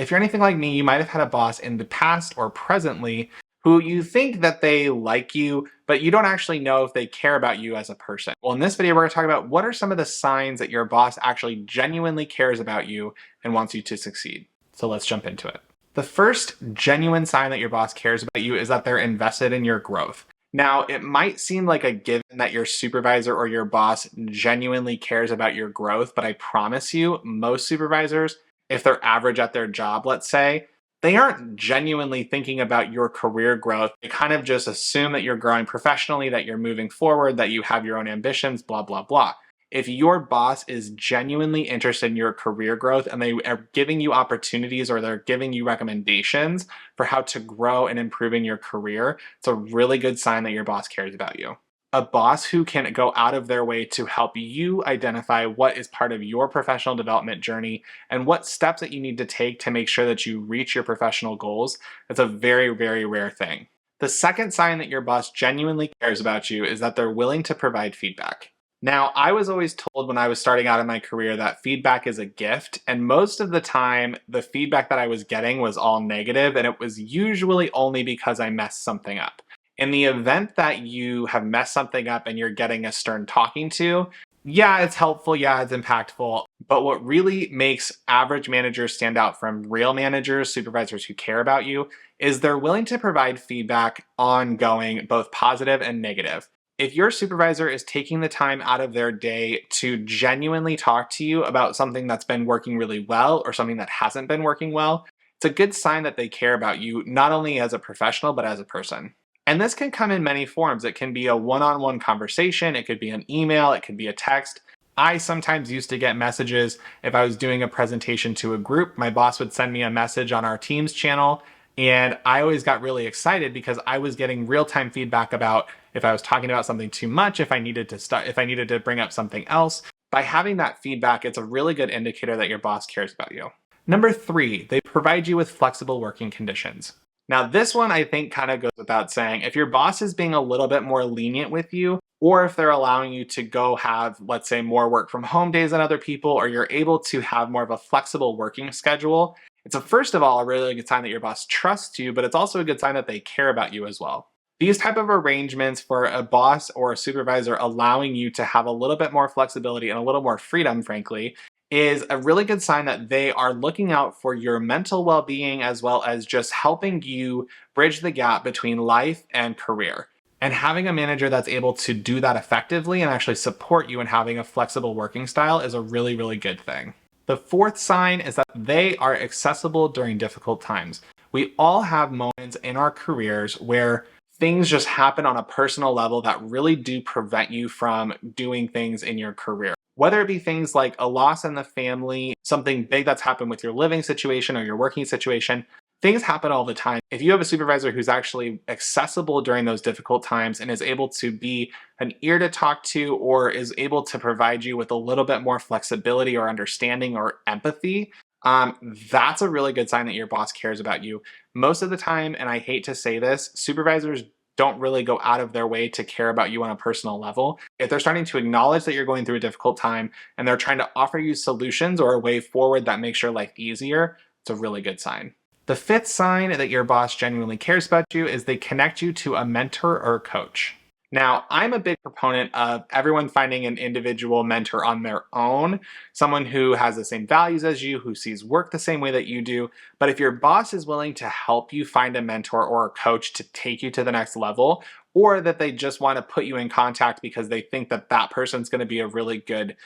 If you're anything like me, you might have had a boss in the past or presently who you think that they like you, but you don't actually know if they care about you as a person. Well, in this video, we're going to talk about what are some of the signs that your boss actually genuinely cares about you and wants you to succeed. So let's jump into it. The first genuine sign that your boss cares about you is that they're invested in your growth. Now, it might seem like a given that your supervisor or your boss genuinely cares about your growth, but I promise you, most supervisors, if they're average at their job, let's say, they aren't genuinely thinking about your career growth. They kind of just assume that you're growing professionally, that you're moving forward, that you have your own ambitions, blah, blah, blah. If your boss is genuinely interested in your career growth and they are giving you opportunities or they're giving you recommendations for how to grow and improve in your career, it's a really good sign that your boss cares about you. A boss who can go out of their way to help you identify what is part of your professional development journey and what steps that you need to take to make sure that you reach your professional goals, that's a very, very rare thing. The second sign that your boss genuinely cares about you is that they're willing to provide feedback. Now, I was always told when I was starting out in my career that feedback is a gift, and most of the time, the feedback that I was getting was all negative, and it was usually only because I messed something up. In the event that you have messed something up and you're getting a stern talking to, yeah, it's helpful, yeah, it's impactful, but what really makes average managers stand out from real managers, supervisors who care about you, is they're willing to provide feedback ongoing, both positive and negative. If your supervisor is taking the time out of their day to genuinely talk to you about something that's been working really well or something that hasn't been working well, it's a good sign that they care about you, not only as a professional, but as a person. And this can come in many forms. It can be a one-on-one conversation, it could be an email, it could be a text. I sometimes used to get messages if I was doing a presentation to a group. My boss would send me a message on our Teams channel, and I always got really excited because I was getting real-time feedback about if I was talking about something too much, if I needed to bring up something else. By having that feedback, it's a really good indicator that your boss cares about you. Number 3, they provide you with flexible working conditions. Now, this one I think kind of goes without saying. If your boss is being a little bit more lenient with you, or if they're allowing you to go have, let's say, more work from home days than other people, or you're able to have more of a flexible working schedule, it's first of all, a really good sign that your boss trusts you, but it's also a good sign that they care about you as well. These type of arrangements for a boss or a supervisor allowing you to have a little bit more flexibility and a little more freedom, frankly, is a really good sign that they are looking out for your mental well-being as well as just helping you bridge the gap between life and career. And having a manager that's able to do that effectively and actually support you in having a flexible working style is a really, really good thing. The fourth sign is that they are accessible during difficult times. We all have moments in our careers where things just happen on a personal level that really do prevent you from doing things in your career. Whether it be things like a loss in the family, something big that's happened with your living situation or your working situation, things happen all the time. If you have a supervisor who's actually accessible during those difficult times and is able to be an ear to talk to or is able to provide you with a little bit more flexibility or understanding or empathy, that's a really good sign that your boss cares about you. Most of the time, and I hate to say this, supervisors don't really go out of their way to care about you on a personal level. If they're starting to acknowledge that you're going through a difficult time and they're trying to offer you solutions or a way forward that makes your life easier, it's a really good sign. The fifth sign that your boss genuinely cares about you is they connect you to a mentor or coach. Now, I'm a big proponent of everyone finding an individual mentor on their own, someone who has the same values as you, who sees work the same way that you do. But if your boss is willing to help you find a mentor or a coach to take you to the next level, or that they just want to put you in contact because they think that that person's going to be a really good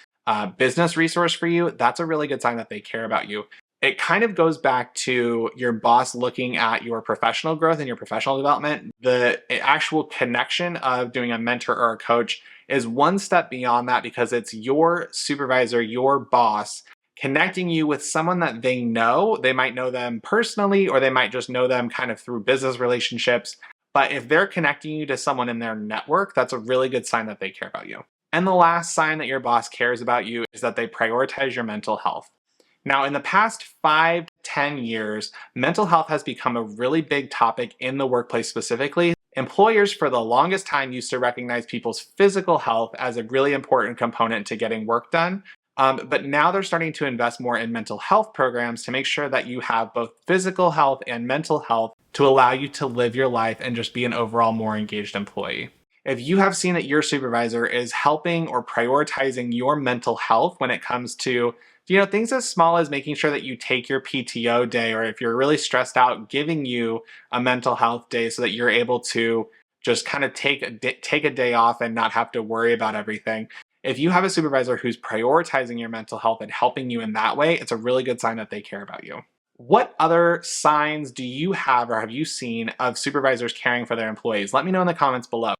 business resource for you, that's a really good sign that they care about you. It kind of goes back to your boss looking at your professional growth and your professional development. The actual connection of doing a mentor or a coach is one step beyond that because it's your supervisor, your boss, connecting you with someone that they know. They might know them personally, or they might just know them kind of through business relationships. But if they're connecting you to someone in their network, that's a really good sign that they care about you. And the last sign that your boss cares about you is that they prioritize your mental health. Now, in the past 5 to 10 years, mental health has become a really big topic in the workplace specifically. Employers for the longest time used to recognize people's physical health as a really important component to getting work done. But now they're starting to invest more in mental health programs to make sure that you have both physical health and mental health to allow you to live your life and just be an overall more engaged employee. If you have seen that your supervisor is helping or prioritizing your mental health when it comes to things as small as making sure that you take your PTO day, or if you're really stressed out, giving you a mental health day so that you're able to just kind of take a day off and not have to worry about everything. If you have a supervisor who's prioritizing your mental health and helping you in that way, it's a really good sign that they care about you. What other signs do you have or have you seen of supervisors caring for their employees? Let me know in the comments below.